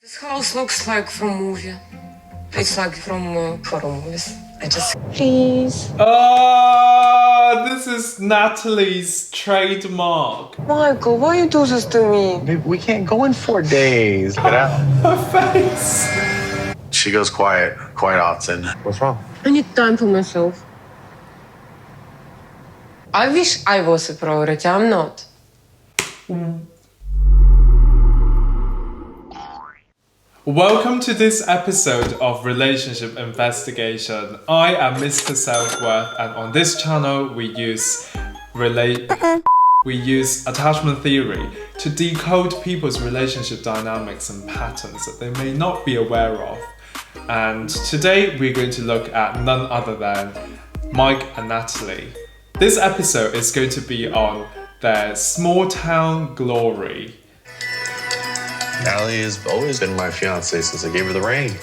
This house looks like from movie. It's like from horror movies. Please. This is Natalie's trademark. Michael, why you do this to me? Babe, we can't go in 4 days. Get out. Her face. She goes quiet quite often. What's wrong? I need time for myself. I wish I was a priority. I'm not. Welcome to this episode of Relationship Investigation. I am Mr. Self-Worth, and on this channel we use attachment theory to decode people's relationship dynamics and patterns that they may not be aware of. And today we're going to look at none other than Mike and Natalie. This episode is going to be on their small town glory. Natalie has always been my fiancé since I gave her the ring.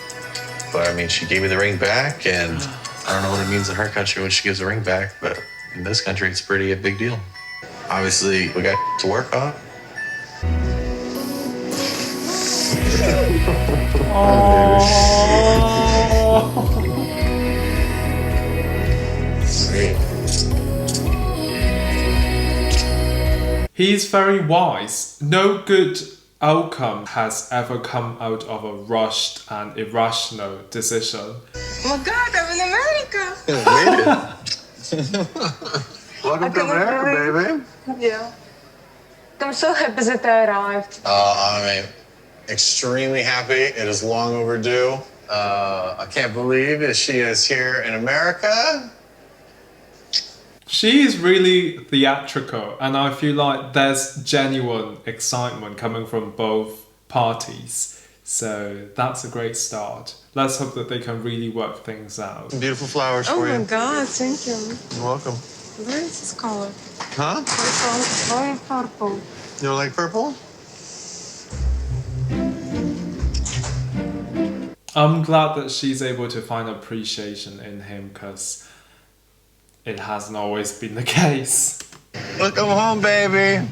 But I mean, she gave me the ring back, and I don't know what it means in her country when she gives the ring back, but in this country, it's a big deal. Obviously, we got to work on. He's very wise. No good outcome has ever come out of a rushed and irrational decision. Oh my God, I'm in America. Welcome to America, baby. Yeah. I'm so happy that I arrived. I'm extremely happy. It is long overdue. I can't believe that she is here in America. She is really theatrical, and I feel like there's genuine excitement coming from both parties. So that's a great start. Let's hope that they can really work things out. Beautiful flowers Oh for you. my God, thank you. You're welcome. Where is this color? Huh? Very purple. You don't like purple? I'm glad that she's able to find appreciation in him, because it hasn't always been the case. Welcome home, baby.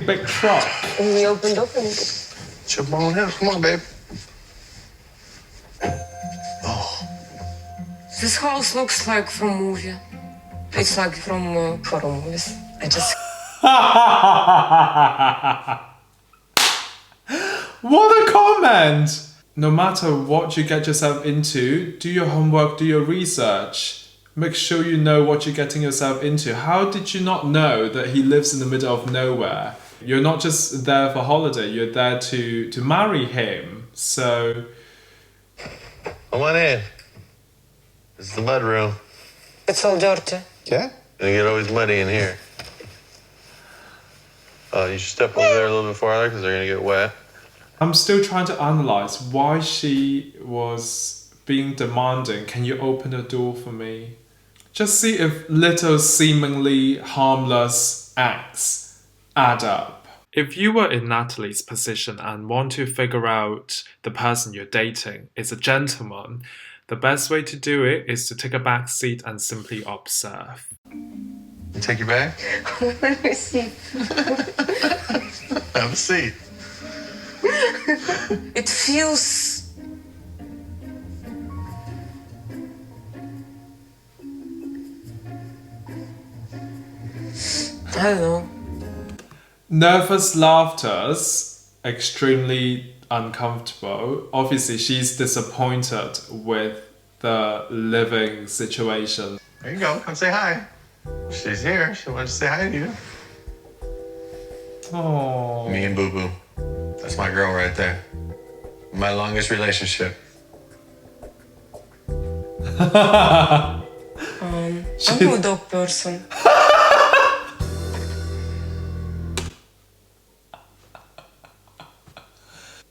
Big truck. We opened up and Jump on in. Come on, babe. this house looks like from movie. It's like from horror movies. What a comment! No matter what you get yourself into, do your homework, do your research. Make sure you know what you're getting yourself into. How did you not know that he lives in the middle of nowhere? You're not just there for holiday, you're there to marry him. So Come on in. This is the mud room. It's all dirty. Yeah? Gonna get always muddy in here. You should step over there a little bit farther because they're gonna get wet. I'm still trying to analyze why she was being demanding. Can you open the door for me? Just see if little seemingly harmless acts add up. If you were in Natalie's position and want to figure out the person you're dating is a gentleman, the best way to do it is to take a back seat and simply observe. You take your bag? Let me see. Have a seat. It feels... I don't know. Nervous laughters, extremely uncomfortable. Obviously, she's disappointed with the living situation. There you go. Come say hi. She's here. She wants to say hi to you. Oh. Me and Boo Boo. That's my girl right there. My longest relationship. I'm a dog person.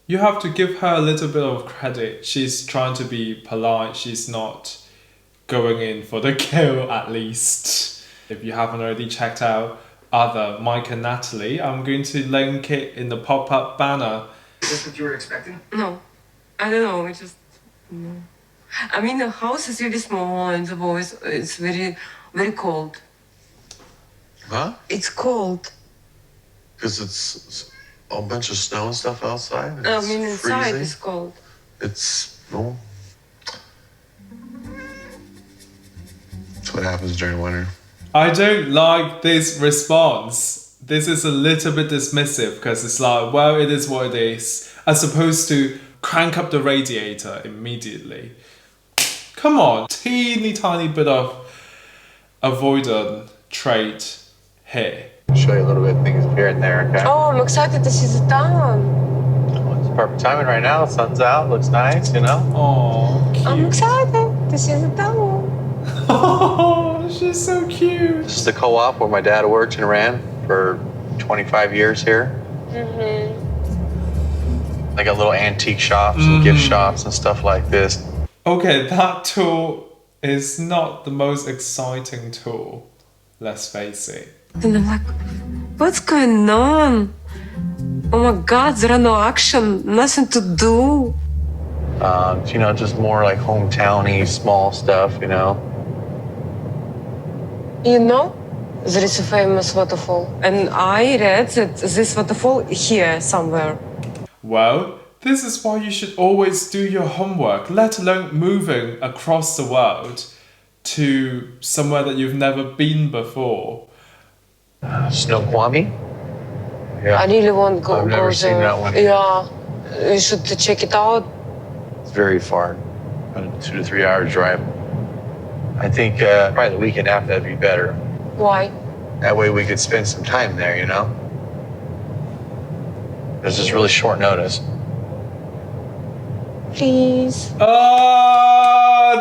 You have to give her a little bit of credit. She's trying to be polite. She's not going in for the kill, at least. If you haven't already checked out other Mike and Natalie, I'm going to link it in the pop-up banner. Is this what you were expecting? No. I don't know. It's just... No. I mean, the house is really small and the voice is very, very cold. Huh? It's cold. Because it's a bunch of snow and stuff outside. I It's mean, inside freezing. it's cold. It's, well, that's what happens during winter. I don't like this response. This is a little bit dismissive because it's like, well, it is what it is, as opposed to crank up the radiator immediately. Come on, teeny tiny bit of avoidant trait here. Show you a little bit of things here and there, okay? Oh, I'm excited to see the town. It's perfect timing right now. The sun's out, looks nice, you know? Oh, cute. I'm excited to see the town. Oh, she's so cute. This is the co-op where my dad worked and ran for 25 years here. Mm-hmm. They got little antique shops and gift shops and stuff like this. Okay, that tool is not the most exciting tool, let's face it. And I'm like, what's going on? Oh my God, there are no action, nothing to do. You know, just more like hometowny, small stuff, you know? You know, there is a famous waterfall. And I read that this waterfall here somewhere. Well, this is why you should always do your homework, let alone moving across the world to somewhere that you've never been before. Snoqualmie? Yeah. I really want to go, I've never go seen there. that one. Yeah, you should check it out. It's very far, about a 2 to 3 hour drive. I think probably the weekend after that'd be better. Why? That way we could spend some time there, you know? There's just really short notice. Please.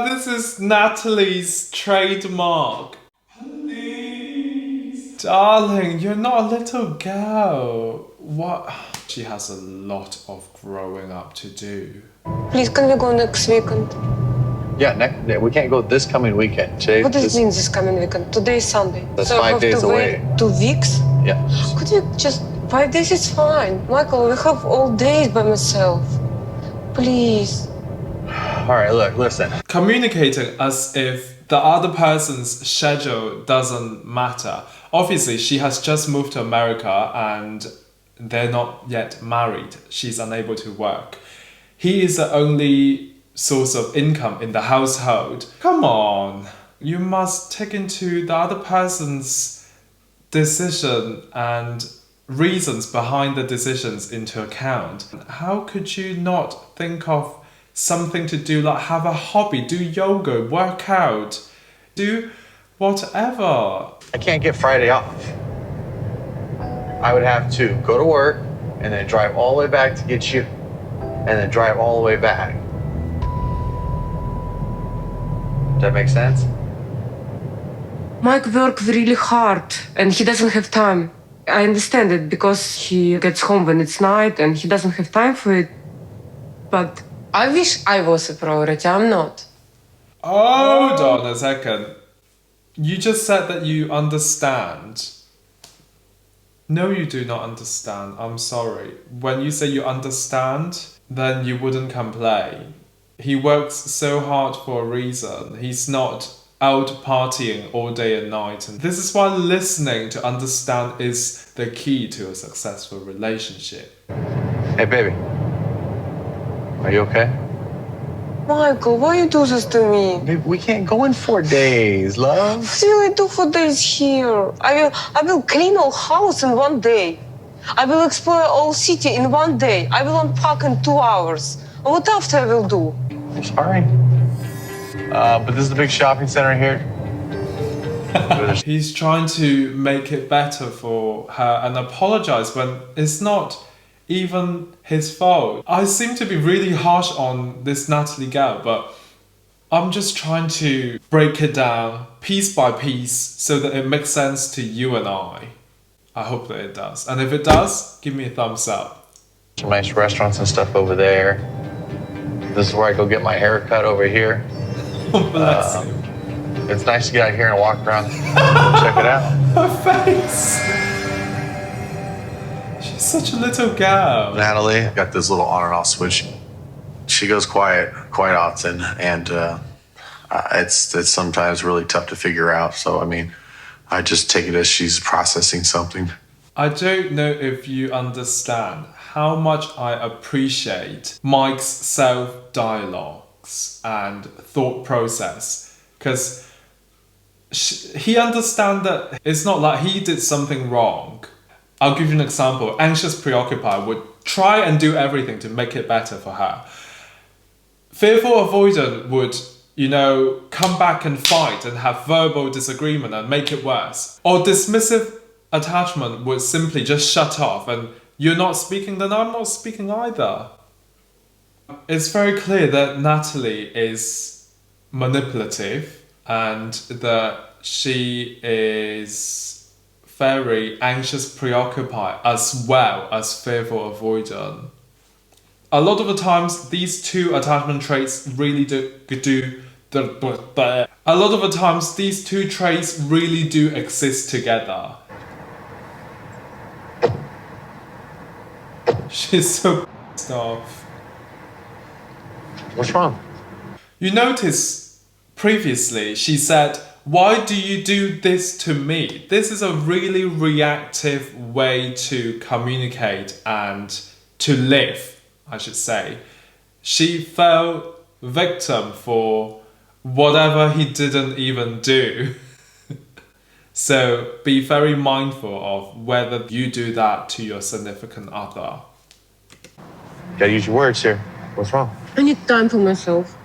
This is Natalie's trademark. Please. Darling, you're not a little girl. What? She has a lot of growing up to do. Please, can we go next weekend? Yeah, we can't go this coming weekend. Today, What does it mean this coming weekend? Today is Sunday. That's so 5 I have days to away. wait 2 weeks? Yeah. Could you just 5 days is fine. Michael, we have all days by myself. Please. All right, look, listen. Communicating as if the other person's schedule doesn't matter. Obviously, she has just moved to America and they're not yet married. She's unable to work. He is the only source of income in the household. Come on. You must take into the other person's decision and reasons behind the decisions into account. How could you not think of something to do, like have a hobby, do yoga, work out, do whatever? I can't get Friday off. I would have to go to work and then drive all the way back to get you and then drive all the way back. Does that make sense? Mike works really hard and he doesn't have time. I understand it because he gets home when it's night and he doesn't have time for it. But I wish I was a priority. I'm not. Hold on a second. You just said that you understand. No, you do not understand. I'm sorry. When you say you understand, then you wouldn't complain. He works so hard for a reason. He's not out partying all day and night. And this is why listening to understand is the key to a successful relationship. Hey, baby. Are you okay? Michael, why you do this to me? Baby, we can't go in 4 days, love. What will I do for days here? I will clean all house in 1 day. I will explore all city in 1 day. I will unpack in 2 hours. What after I will do? I'm sorry. But this is the big shopping center here. He's trying to make it better for her and apologize when it's not even his fault. I seem to be really harsh on this Natalie gal, but I'm just trying to break it down piece by piece so that it makes sense to you and I. I hope that it does. And if it does, give me a thumbs up. Some nice restaurants and stuff over there. This is where I go get my hair cut over here. Bless you. It's nice to get out here and walk around. Check it out. Her face. She's such a little girl. Natalie got this little on and off switch. She goes quiet quite often, and it's sometimes really tough to figure out. So I mean, I just take it as she's processing something. I don't know if you understand how much I appreciate Mike's self-dialogues and thought process, because he understands that it's not like he did something wrong. I'll give you an example. Anxious preoccupied would try and do everything to make it better for her. Fearful avoidant would, come back and fight and have verbal disagreement and make it worse. Or dismissive attachment would simply just shut off, and you're not speaking, then I'm not speaking either. It's very clear that Natalie is manipulative and that she is very anxious preoccupied as well as fearful avoidant. A lot of the times these two attachment traits really do exist together. She's so pissed off. What's wrong? You notice previously she said, "Why do you do this to me?" This is a really reactive way to communicate and to live, I should say. She fell victim for whatever he didn't even do. So be very mindful of whether you do that to your significant other. Gotta use your words here. What's wrong? I need time for myself.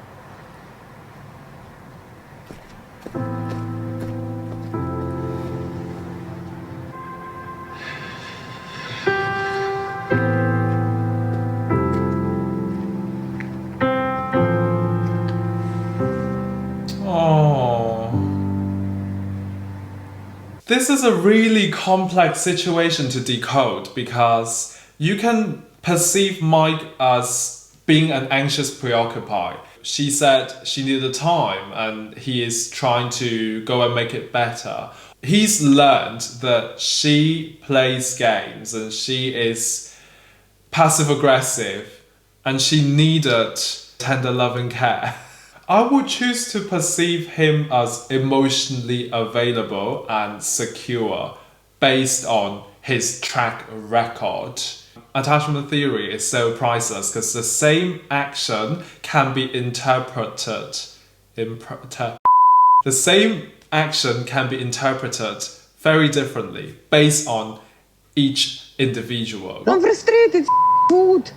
This is a really complex situation to decode, because you can perceive Mike as being an anxious preoccupied. She said she needed time and he is trying to go and make it better. He's learned that she plays games and she is passive aggressive and she needed tender loving care. I would choose to perceive him as emotionally available and secure based on his track record. Attachment theory is so priceless because the same action can be interpreted. The same action can be interpreted very differently based on each individual. I'm frustrated. Food.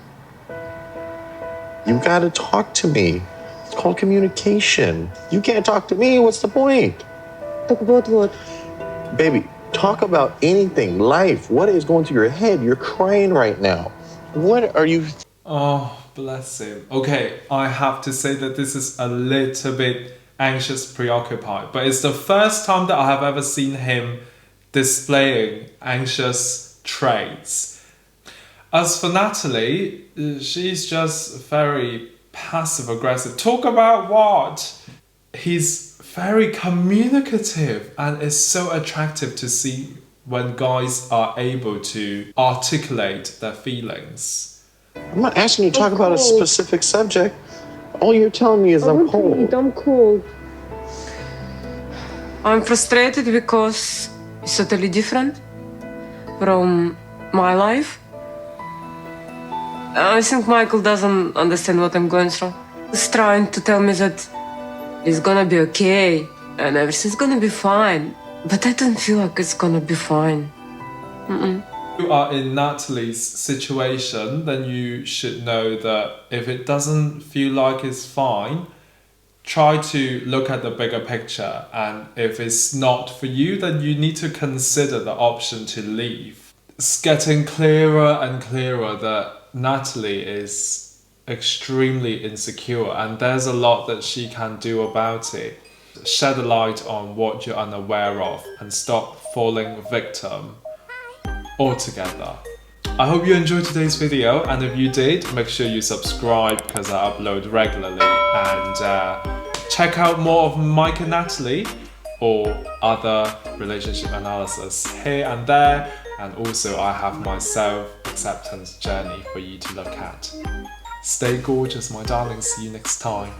You gotta talk to me. It's called communication. You can't talk to me. What's the point? Talk about what? Baby, talk about anything. Life. What is going through your head? You're crying right now. What are you... Oh, bless him. Okay, I have to say that this is a little bit anxious preoccupied, but it's the first time that I have ever seen him displaying anxious traits. As for Natalie, she's just very passive aggressive. Talk about what? He's very communicative and it's so attractive to see when guys are able to articulate their feelings. I'm not asking you to talk about a specific subject. All you're telling me is I'm cold. I'm cold. I'm frustrated because it's totally different from my life. I think Michael doesn't understand what I'm going through. He's trying to tell me that it's gonna be okay and everything's gonna be fine. But I don't feel like it's gonna be fine. If you are in Natalie's situation, then you should know that if it doesn't feel like it's fine, try to look at the bigger picture. And if it's not for you, then you need to consider the option to leave. It's getting clearer and clearer that Natalie is extremely insecure and there's a lot that she can do about it. Shed a light on what you're unaware of and stop falling victim altogether. I hope you enjoyed today's video, and if you did, make sure you subscribe because I upload regularly, and check out more of Mike and Natalie or other relationship analysis here and there. And also I have my self-acceptance journey for you to look at. Stay gorgeous, my darlings. See you next time.